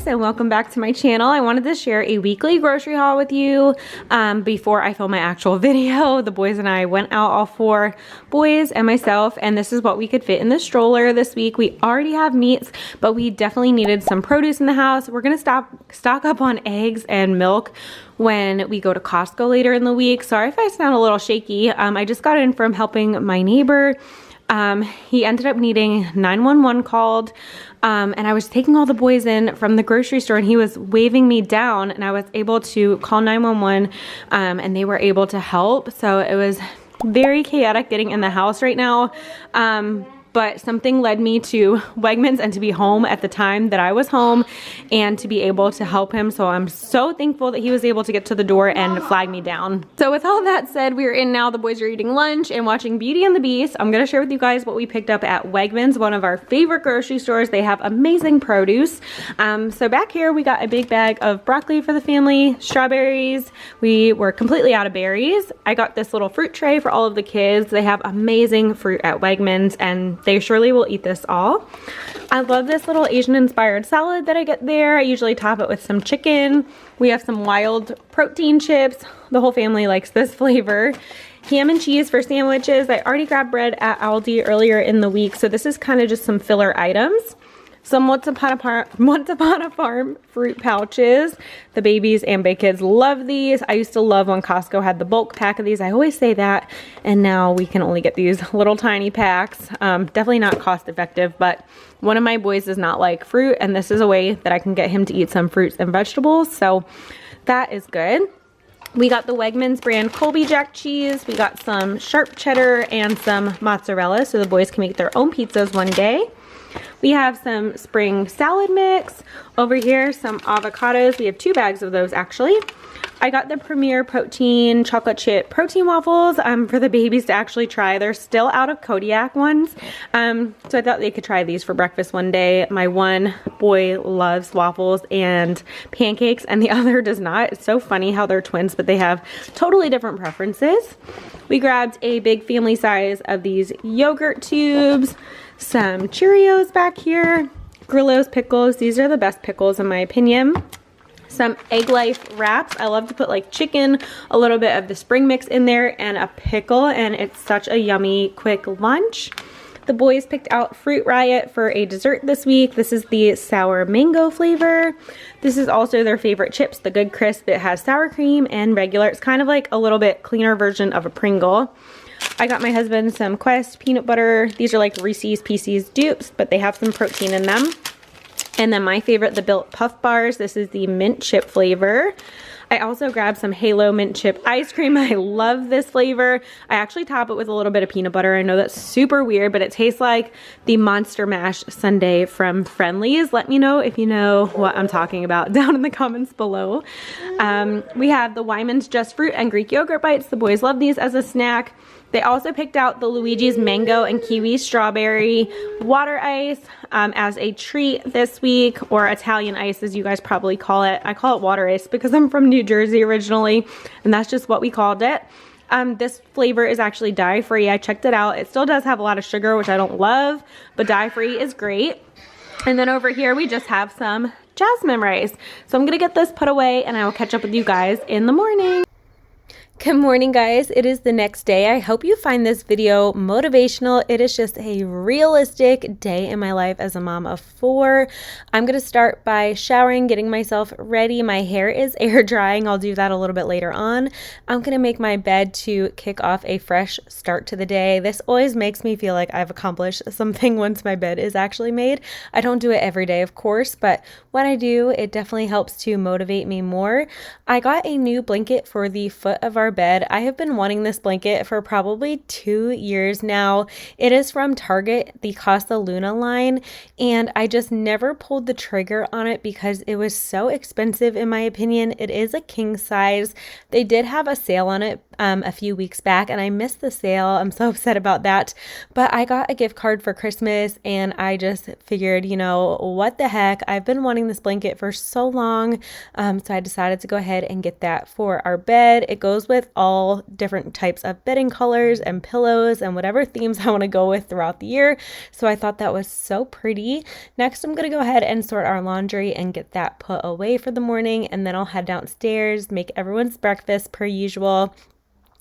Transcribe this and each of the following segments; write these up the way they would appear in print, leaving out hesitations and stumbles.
guys, and welcome back to my channel. I wanted to share a weekly grocery haul with you before I film my actual video. The boys and I went out, all four boys and myself, and this is what we could fit in the stroller this week. We already have meats, but we definitely needed some produce in the house. We're gonna stock up on eggs and milk when we go to Costco later in the week. Sorry if I sound a little shaky. I just got in from helping my neighbor. He ended up needing 911 called, and I was taking all the boys in from the grocery store, and he was waving me down, and I was able to call 911, and they were able to help. So it was very chaotic getting in the house right now. But something led me to Wegmans and to be home at the time that I was home and to be able to help him. So I'm so thankful that he was able to get to the door and flag me down. So with all that said, we're in now. The boys are eating lunch and watching Beauty and the Beast. I'm gonna share with you guys what we picked up at Wegmans, one of our favorite grocery stores. They have amazing produce. So back here, we got a big bag of broccoli for the family, strawberries. We were completely out of berries. I got this little fruit tray for all of the kids. They have amazing fruit at Wegmans, and they surely will eat this all. I love this little Asian inspired salad that I get there. I usually top it with some chicken. We have some wild protein chips. The whole family likes this flavor. Ham and cheese for sandwiches. I already grabbed bread at Aldi earlier in the week, so this is kind of just some filler items. Some Once Upon a Farm fruit pouches. The babies and big kids love these. I used to love when Costco had the bulk pack of these. I always say that, and now we can only get these little tiny packs. Definitely not cost effective, but one of my boys does not like fruit, and this is a way that I can get him to eat some fruits and vegetables, so that is good. We got the Wegmans brand Colby Jack cheese. We got some sharp cheddar and some mozzarella, so the boys can make their own pizzas one day. We have some spring salad mix. Over here, some avocados. We have 2 bags of those actually. I got the Premier Protein chocolate chip protein waffles for the babies to actually try. They're still out of Kodiak ones. So I thought they could try these for breakfast one day. My one boy loves waffles and pancakes and the other does not. It's so funny how they're twins, but they have totally different preferences. We grabbed a big family size of these yogurt tubes, some Cheerios back here, Grillo's pickles. These are the best pickles in my opinion. Some Egg Life wraps. I love to put like chicken, a little bit of the spring mix in there, and a pickle, and it's such a yummy quick lunch. The boys picked out Fruit Riot for a dessert this week. This is the sour mango flavor. This is also their favorite chips, the Good Crisp. It has sour cream and regular. It's kind of like a little bit cleaner version of a Pringle. I got my husband some Quest peanut butter. These are like Reese's Pieces dupes, but they have some protein in them. And then my favorite, the Built Puff Bars. This is the mint chip flavor. I also grabbed some Halo mint chip ice cream. I love this flavor. I actually top it with a little bit of peanut butter. I know that's super weird, but it tastes like the Monster Mash sundae from Friendly's. Let me know if you know what I'm talking about down in the comments below. We have the Wegmans Just Fruit and Greek Yogurt Bites. The boys love these as a snack. They also picked out the Luigi's Mango and Kiwi Strawberry Water Ice as a treat this week, or Italian ice as you guys probably call it. I call it water ice because I'm from New Jersey originally, and that's just what we called it. This flavor is actually dye-free. I checked it out. It still does have a lot of sugar, which I don't love, but dye-free is great. And then over here we just have some jasmine rice. So I'm gonna get this put away and I will catch up with you guys in the morning. Good morning, guys. It is the next day. I hope you find this video motivational. It is just a realistic day in my life as a mom of 4. I'm going to start by showering, getting myself ready. My hair is air drying. I'll do that a little bit later on. I'm going to make my bed to kick off a fresh start to the day. This always makes me feel like I've accomplished something once my bed is actually made. I don't do it every day, of course, but when I do, it definitely helps to motivate me more. I got a new blanket for the foot of our bed. I have been wanting this blanket for probably 2 years now. It is from Target, the Casa Luna line, and I just never pulled the trigger on it because it was so expensive in my opinion. It is a king size. They did have a sale on it a few weeks back and I missed the sale. I'm so upset about that, but I got a gift card for Christmas and I just figured, you know, what the heck, I've been wanting this blanket for so long, so I decided to go ahead and get that for our bed. It goes with with all different types of bedding colors and pillows and whatever themes I want to go with throughout the year. So I thought that was so pretty. Next, I'm going to go ahead and sort our laundry and get that put away for the morning, and then I'll head downstairs, make everyone's breakfast per usual.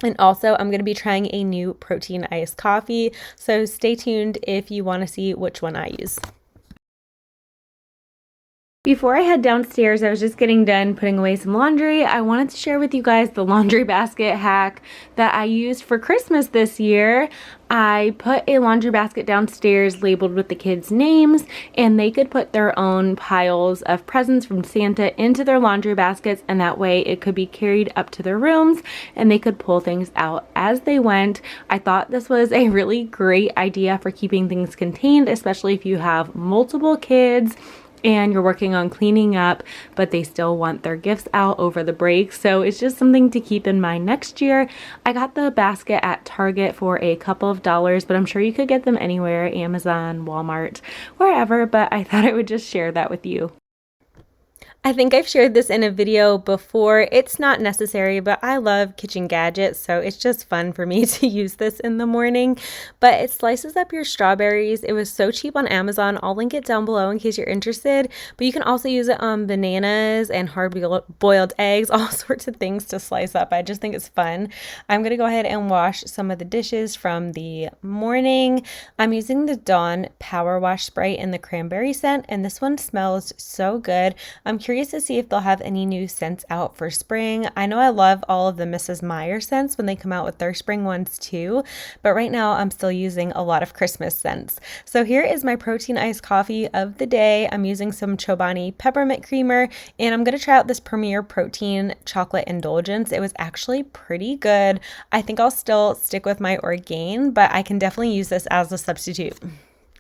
And also, I'm going to be trying a new protein iced coffee, so stay tuned if you want to see which one I use. Before I head downstairs, I was just getting done putting away some laundry. I wanted to share with you guys the laundry basket hack that I used for Christmas this year. I put a laundry basket downstairs labeled with the kids' names, and they could put their own piles of presents from Santa into their laundry baskets, and that way it could be carried up to their rooms and they could pull things out as they went. I thought this was a really great idea for keeping things contained, especially if you have multiple kids and you're working on cleaning up, but they still want their gifts out over the break. So it's just something to keep in mind next year. I got the basket at Target for a couple of dollars, but I'm sure you could get them anywhere, Amazon, Walmart, wherever, but I thought I would just share that with you. I think I've shared this in a video before. It's not necessary, but I love kitchen gadgets, so it's just fun for me to use this in the morning. But it slices up your strawberries. It was so cheap on Amazon. I'll link it down below in case you're interested. But you can also use it on bananas and hard-boiled eggs, all sorts of things to slice up. I just think it's fun. I'm going to go ahead and wash some of the dishes from the morning. I'm using the Dawn Power Wash Spray in the cranberry scent, and this one smells so good. I'm curious to see if they'll have any new scents out for spring. I know I love all of the Mrs. Meyer scents when they come out with their spring ones too, but right now I'm still using a lot of Christmas scents. So here is my protein iced coffee of the day. I'm using some Chobani peppermint creamer, and I'm going to try out this Premier Protein chocolate indulgence. It was actually pretty good. I think I'll still stick with my Orgain, but I can definitely use this as a substitute.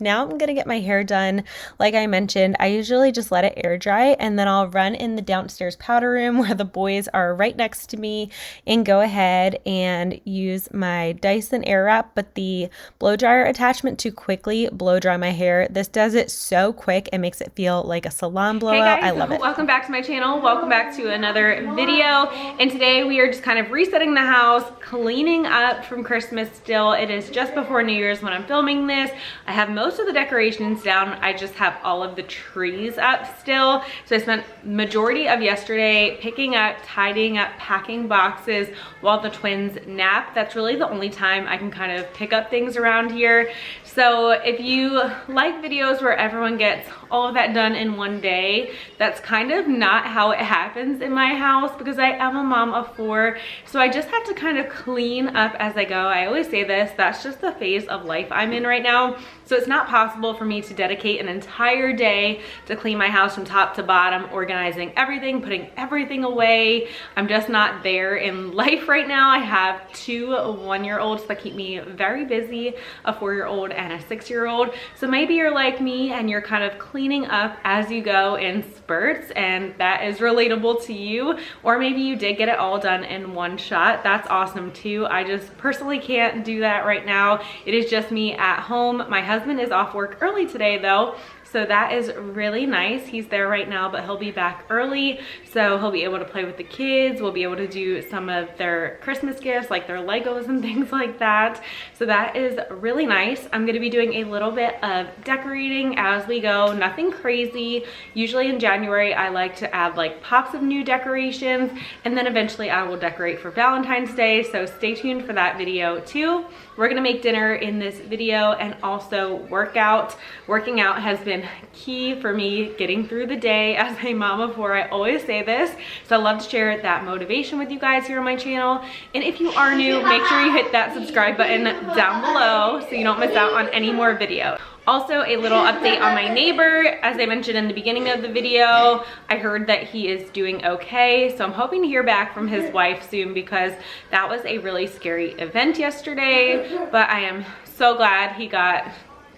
Now I'm going to get my hair done. Like I mentioned, I usually just let it air dry, and then I'll run in the downstairs powder room where the boys are right next to me and go ahead and use my Dyson Airwrap, but the blow dryer attachment to quickly blow dry my hair. This does it so quick. It makes it feel like a salon blowout. Hey guys, I love it. Welcome back to my channel. Welcome back to another video. And today we are just kind of resetting the house, cleaning up from Christmas still. It is just before New Year's when I'm filming this. I have most of the decorations down. I just have all of the trees up still. So I spent majority of yesterday picking up, tidying up, packing boxes while the twins nap. That's really the only time I can kind of pick up things around here. So if you like videos where everyone gets all of that done in one day, that's kind of not how it happens in my house because I am a mom of 4. So I just have to kind of clean up as I go. I always say this, that's just the phase of life I'm in right now. So it's not possible for me to dedicate an entire day to clean my house from top to bottom, organizing everything, putting everything away. I'm just not there in life right now. I have 2 1-year-olds that keep me very busy, a 4-year-old and a 6-year-old. So maybe you're like me and you're kind of cleaning up as you go in spurts, and that is relatable to you. Or maybe you did get it all done in one shot. That's awesome too. I just personally can't do that right now. It is just me at home. My husband is off work early today though, so that is really nice. He's there right now, but he'll be back early, so he'll be able to play with the kids. We'll be able to do some of their Christmas gifts, like their Legos and things like that. So that is really nice. I'm gonna be doing a little bit of decorating as we go, nothing crazy. Usually in January, I like to add like pops of new decorations, and then eventually I will decorate for Valentine's Day, so stay tuned for that video too. We're gonna make dinner in this video and also work out. Working out has been key for me getting through the day as a mom of 4. I always say this, so I love to share that motivation with you guys here on my channel. And if you are new, make sure you hit that subscribe button down below so you don't miss out on any more videos. Also, a little update on my neighbor. As I mentioned in the beginning of the video, I heard that he is doing okay. So I'm hoping to hear back from his wife soon because that was a really scary event yesterday. But I am so glad he got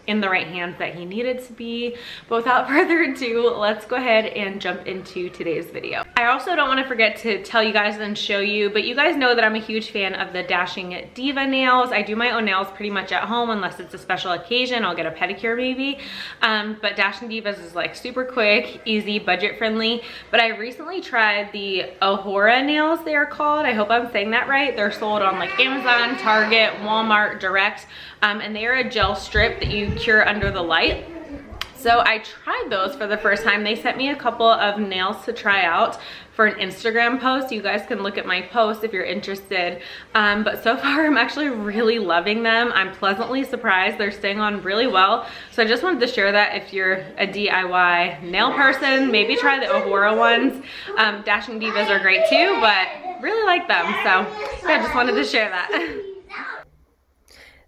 in the right hands that he needed to be. But without further ado, let's go ahead and jump into today's video. I also don't want to forget to tell you guys and show you, but you guys know that I'm a huge fan of the Dashing Diva nails. I do my own nails pretty much at home unless it's a special occasion. I'll get a pedicure maybe. But Dashing Divas is like super quick, easy, budget friendly. But I recently tried the Ahora nails, they are called. I hope I'm saying that right. They're sold on like Amazon, Target, Walmart, Direct. And they are a gel strip that you cure under the light. So I tried those for the first time. They sent me a couple of nails to try out for an Instagram post. You guys can look at my post if you're interested. But so far I'm actually really loving them. I'm pleasantly surprised. They're staying on really well. So I just wanted to share that if you're a DIY nail person, maybe try the Ahora ones. Dashing Divas are great too, but really like them. So yeah, just wanted to share that.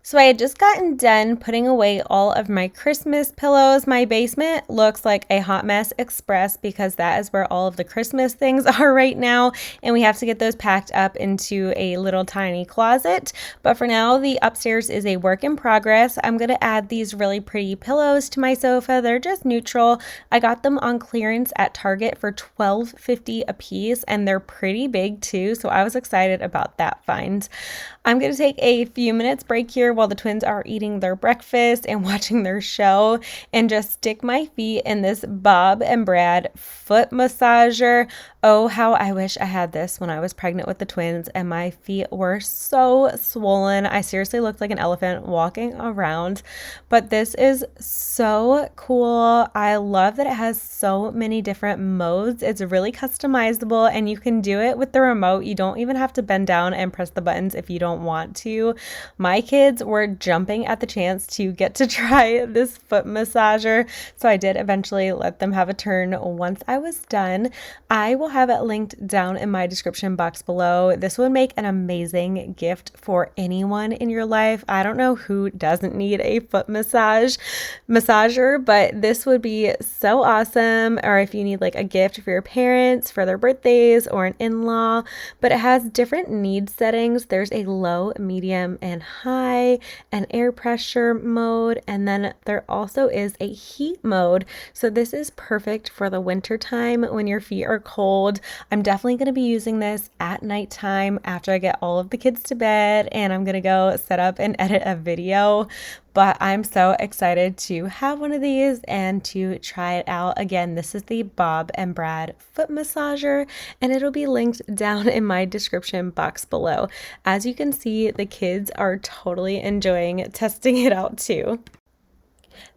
So I had just gotten done putting away all of my Christmas pillows. My basement looks like a hot mess express because that is where all of the Christmas things are right now. And we have to get those packed up into a little tiny closet. But for now, the upstairs is a work in progress. I'm going to add these really pretty pillows to my sofa. They're just neutral. I got them on clearance at Target for $12.50 a piece, and they're pretty big too. So I was excited about that find. I'm going to take a few minutes break here while the twins are eating their breakfast and watching their show and just stick my feet in this Bob and Brad foot massager. Oh, how I wish I had this when I was pregnant with the twins and my feet were so swollen. I seriously looked like an elephant walking around, but this is so cool. I love that it has so many different modes. It's really customizable and you can do it with the remote. You don't even have to bend down and press the buttons if you don't want to. My kids were jumping at the chance to get to try this foot massager, so I did eventually let them have a turn once I was done. I will have it linked down in my description box below. This would make an amazing gift for anyone in your life. I don't know who doesn't need a foot massager, but this would be so awesome. Or if you need like a gift for your parents for their birthdays or an in-law, but it has different need settings. There's a low, medium, and high, an air pressure mode, and then there also is a heat mode. So this is perfect for the winter time when your feet are cold. I'm definitely going to be using this at nighttime after I get all of the kids to bed, and I'm going to go set up and edit a video. But I'm so excited to have one of these and to try it out. Again, this is the Bob and Brad foot massager, and it'll be linked down in my description box below. As you can see, the kids are totally enjoying testing it out too.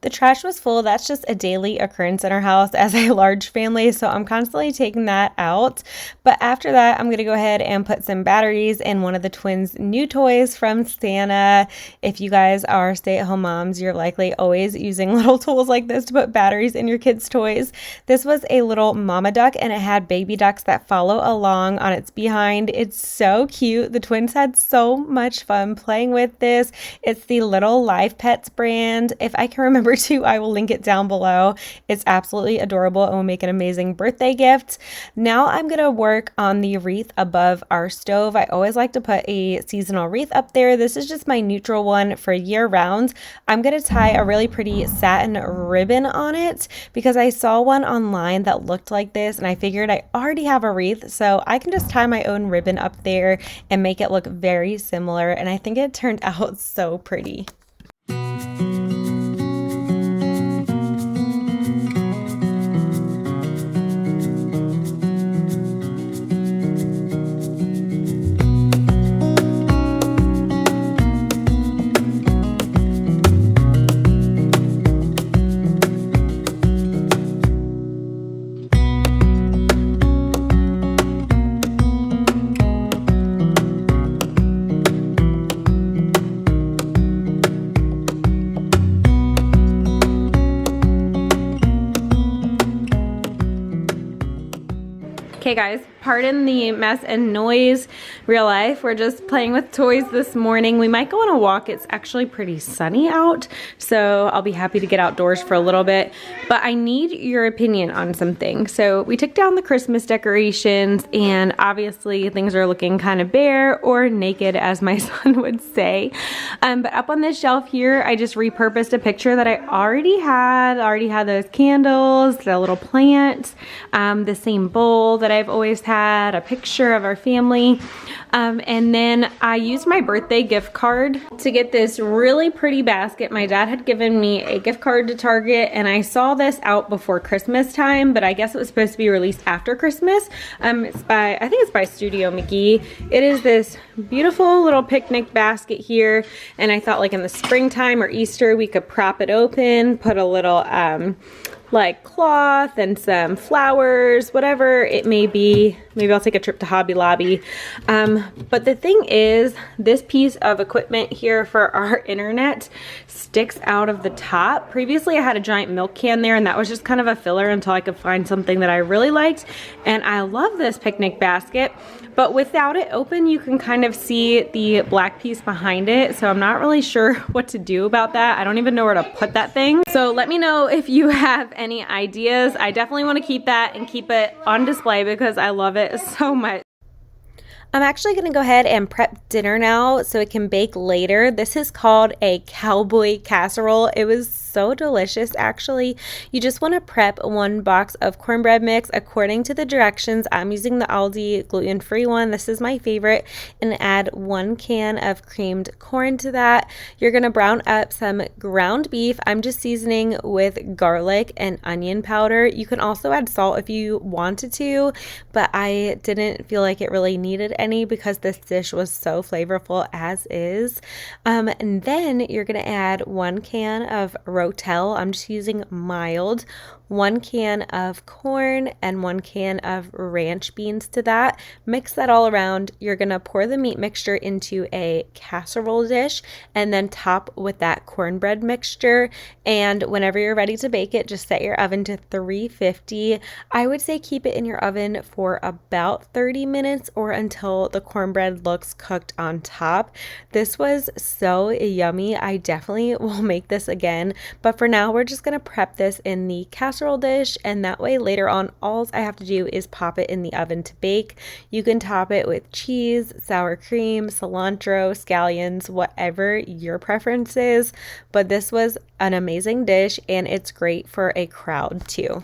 The trash was full. That's just a daily occurrence in our house as a large family, so I'm constantly taking that out. But after that, I'm going to go ahead and put some batteries in one of the twins' new toys from Santa. If you guys are stay-at-home moms, you're likely always using little tools like this to put batteries in your kids' toys. This was a little mama duck, and it had baby ducks that follow along on its behind. It's so cute. The twins had so much fun playing with this. It's the Little Live Pets brand. If I can remember to, I will link it down below. It's absolutely adorable and will make an amazing birthday gift. Now I'm going to work on the wreath above our stove. I always like to put a seasonal wreath up there. This is just my neutral one for year round. I'm going to tie a really pretty satin ribbon on it because I saw one online that looked like this and I figured I already have a wreath, so I can just tie my own ribbon up there and make it look very similar, and I think it turned out so pretty. Okay guys, Pardon the mess and noise. Real life, we're just playing with toys this morning. We might go on a walk. It's actually pretty sunny out, so I'll be happy to get outdoors for a little bit. But I need your opinion on something. So we took down the Christmas decorations, and obviously things are looking kind of bare or naked, as my son would say. But up on this shelf here, I just repurposed a picture that I already had. I already had those candles, the little plant, the same bowl that I've always had, a picture of our family. And then I used my birthday gift card to get this really pretty basket. My dad had given me a gift card to Target, and I saw this out before Christmas time, but I guess it was supposed to be released after Christmas. It's by, I think it's by Studio McGee. It is this beautiful little picnic basket here, and I thought like in the springtime or Easter we could prop it open, put a little like cloth and some flowers, whatever it may be. Maybe I'll take a trip to Hobby Lobby. But the thing is, this piece of equipment here for our internet sticks out of the top. Previously I had a giant milk can there, and that was just kind of a filler until I could find something that I really liked. And I love this picnic basket, but without it open, you can kind of see the black piece behind it. So I'm not really sure what to do about that. I don't even know where to put that thing. So let me know if you have any ideas. I definitely want to keep that and keep it on display because I love it so much. I'm actually going to go ahead and prep dinner now so it can bake later. This is called a cowboy casserole. It was so delicious, actually. You just want to prep 1 box of cornbread mix according to the directions. I'm using the Aldi gluten-free one. This is my favorite. And add 1 can of creamed corn to that. You're going to brown up some ground beef. I'm just seasoning with garlic and onion powder. You can also add salt if you wanted to, but I didn't feel like it really needed any because this dish was so flavorful as is. And then you're going to add 1 can of Rotel. I'm just using mild. 1 can of corn and 1 can of ranch beans to that. Mix that all around. You're going to pour the meat mixture into a casserole dish and then top with that cornbread mixture. And whenever you're ready to bake it, just set your oven to 350. I would say keep it in your oven for about 30 minutes or until the cornbread looks cooked on top. This was so yummy. I definitely will make this again, but for now we're just going to prep this in the casserole dish, and that way later on all I have to do is pop it in the oven to bake. You can top it with cheese, sour cream, cilantro, scallions, whatever your preference is, but this was an amazing dish and it's great for a crowd too.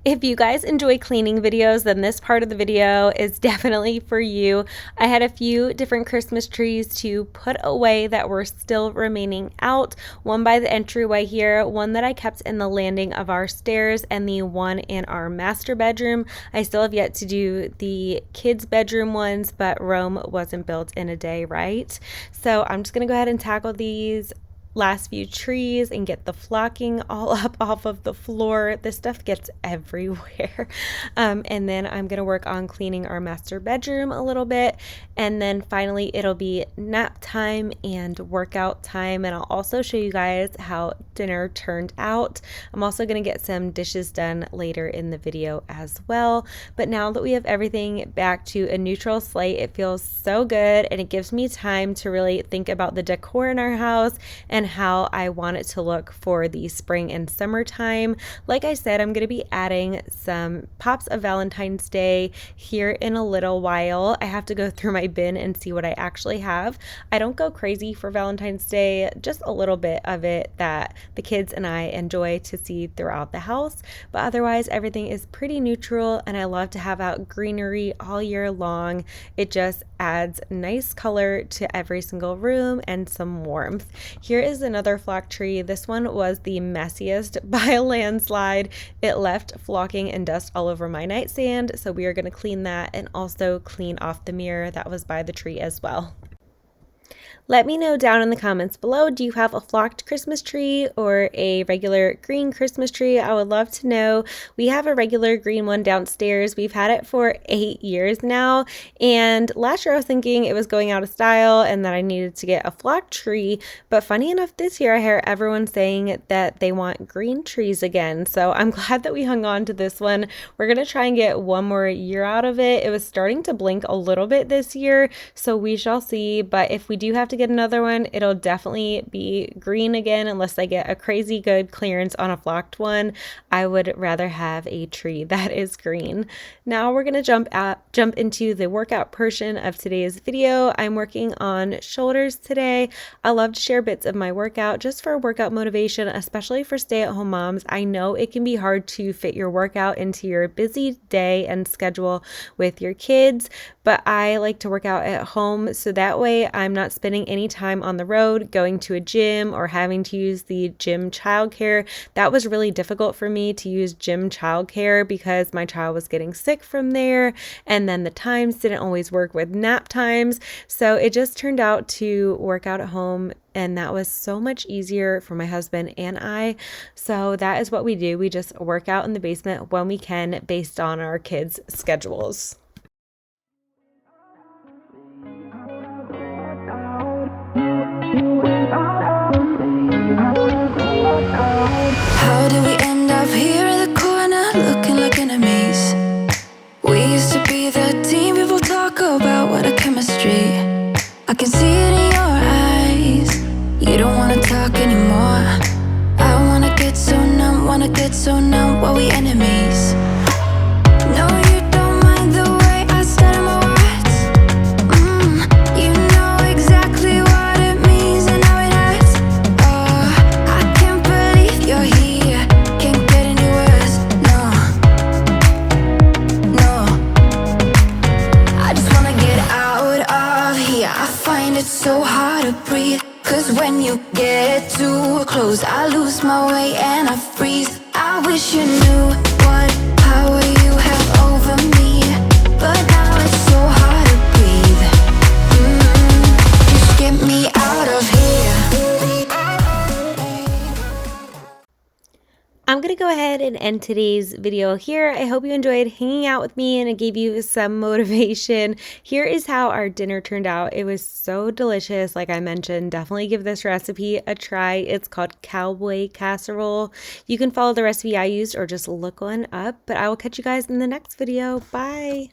If you guys enjoy cleaning videos, then this part of the video is definitely for you. I had a few different Christmas trees to put away that were still remaining out. One by the entryway here, one that I kept in the landing of our stairs, and the one in our master bedroom. I still have yet to do the kids' bedroom ones, but Rome wasn't built in a day, right? So I'm just gonna go ahead and tackle these last few trees and get the flocking all up off of the floor. This stuff gets everywhere. And then I'm gonna work on cleaning our master bedroom a little bit, and then finally it'll be nap time and workout time, and I'll also show you guys how dinner turned out. I'm also gonna get some dishes done later in the video as well. But now that we have everything back to a neutral slate, it feels so good, and it gives me time to really think about the decor in our house and and how I want it to look for the spring and summertime. Like I said, I'm going to be adding some pops of Valentine's Day here in a little while. I have to go through my bin and see what I actually have. I don't go crazy for Valentine's Day, just a little bit of it that the kids and I enjoy to see throughout the house, but otherwise everything is pretty neutral, and I love to have out greenery all year long. It just adds nice color to every single room and some warmth. Here is another flock tree. This one was the messiest by a landslide. It left flocking and dust all over my nightstand, so we are going to clean that and also clean off the mirror that was by the tree as well. Let me know down in the comments below, do you have a flocked Christmas tree or a regular green Christmas tree? I would love to know. We have a regular green one downstairs. We've had it for 8 years now, and last year I was thinking it was going out of style and that I needed to get a flocked tree, but funny enough, this year I hear everyone saying that they want green trees again, so I'm glad that we hung on to this one. We're going to try and get one more year out of it. It was starting to blink a little bit this year, so we shall see, but if we do have to get another one, it'll definitely be green again unless I get a crazy good clearance on a flocked one. I would rather have a tree that is green. Now we're going to jump into the workout portion of today's video. I'm working on shoulders today. I love to share bits of my workout just for workout motivation, especially for stay-at-home moms. I know it can be hard to fit your workout into your busy day and schedule with your kids, but I like to work out at home so that way I'm not spending any time on the road going to a gym or having to use the gym childcare. That was really difficult for me to use gym childcare because my child was getting sick from there, and then the times didn't always work with nap times. So it just turned out to work out at home, and that was so much easier for my husband and I. So that is what we do. We just work out in the basement when we can based on our kids' schedules. How did we end up here in the corner looking like enemies? We used to be the team people talk about, what a chemistry. I can see it in your eyes. You don't wanna talk anymore. I wanna get so numb while we enemies. No, you don't mind the way I stutter my words. You know exactly what it means and how it hurts. Oh, I can't believe you're here. Can't get any worse. No. I just wanna get out of here. I find it so hard to breathe, 'cause when you get too close, I lose my way and I freeze. I wish you knew what power you have over me, but now it's so hard to breathe. Just get me out of here. I'm going to go ahead and end today's video here. I hope you enjoyed hanging out with me and it gave you some motivation. Here is how our dinner turned out. It was so delicious. Like I mentioned, definitely give this recipe a try. It's called cowboy casserole. You can follow the recipe I used or just look one up, but I will catch you guys in the next video. Bye.